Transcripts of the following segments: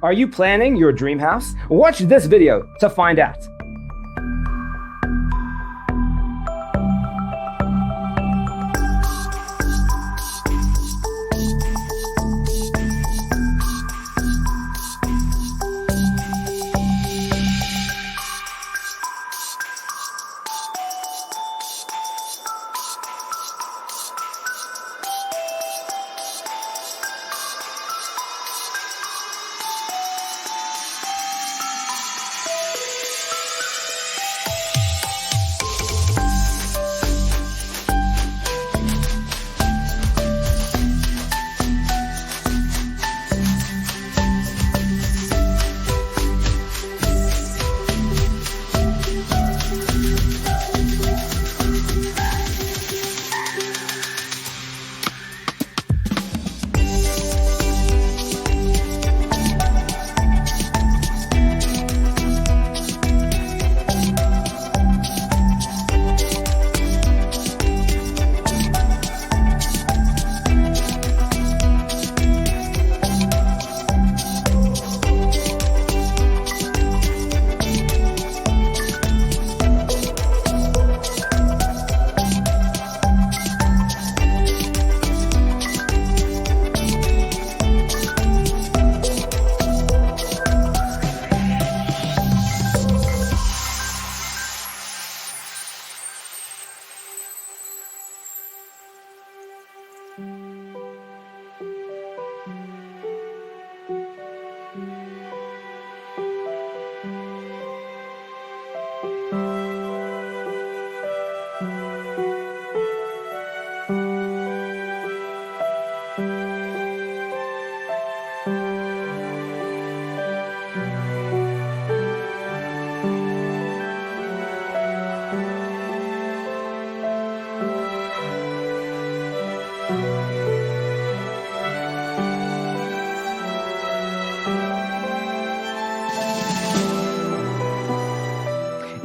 Are you planning your dream house? Watch this video to find out.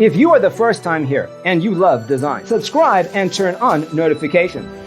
If you are the first time here and you love design, subscribe and turn on notifications.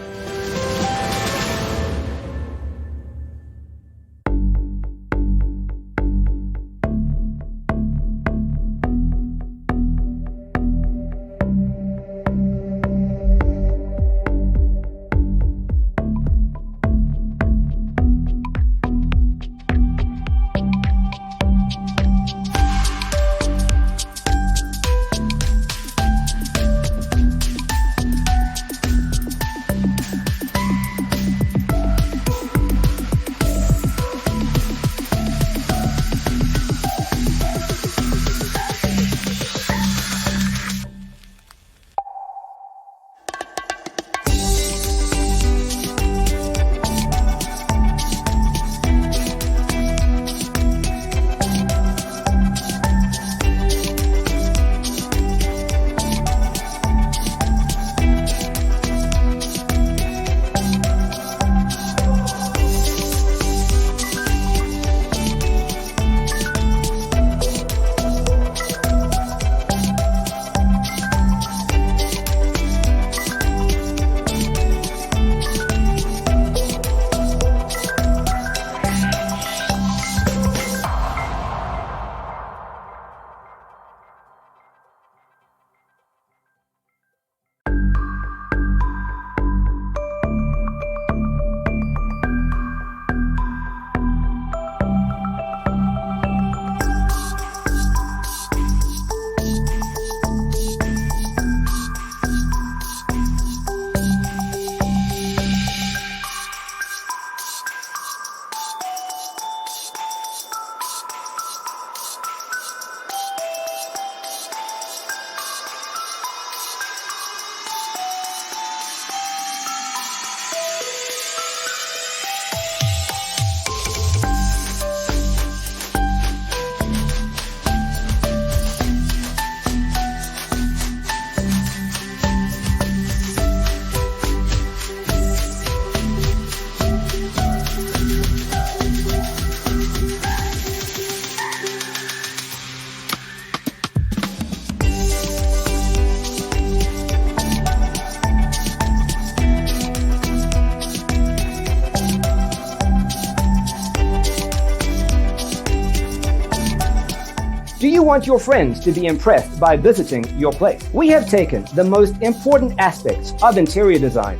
Do you want your friends to be impressed by visiting your place? We have taken the most important aspects of interior design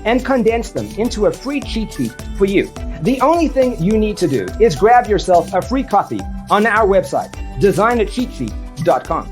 and condensed them into a free cheat sheet for you. The only thing you need to do is grab yourself a free copy on our website, designercheatsheet.com.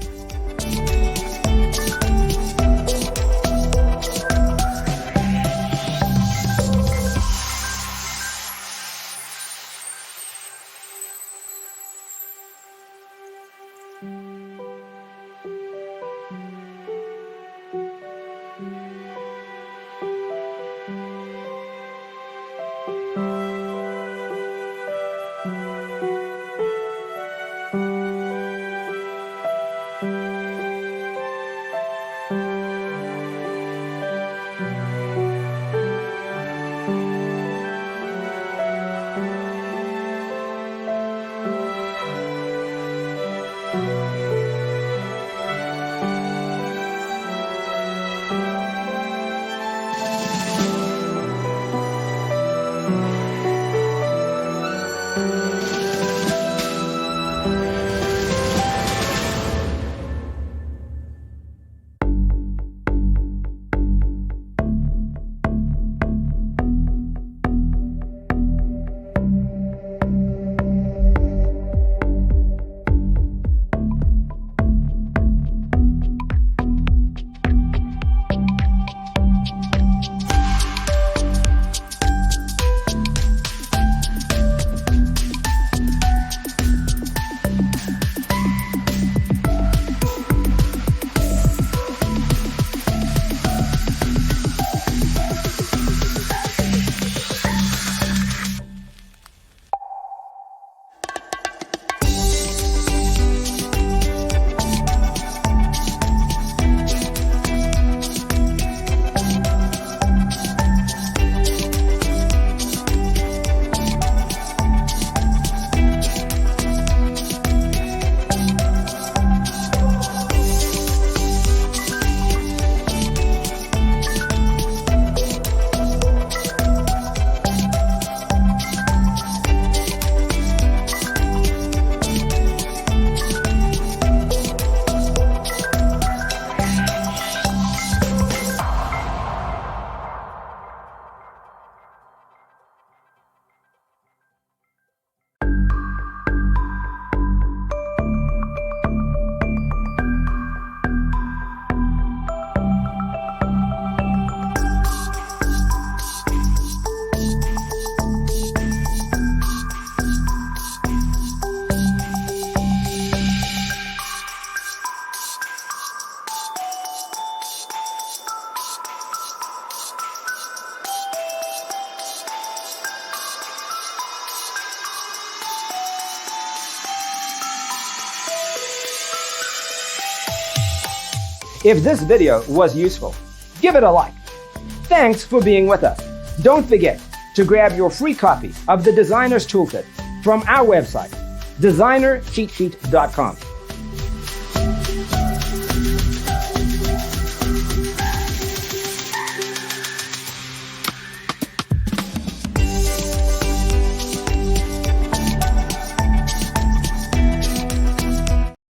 If this video was useful, give it a like. Thanks for being with us. Don't forget to grab your free copy of the Designer's Toolkit from our website, designercheatsheet.com.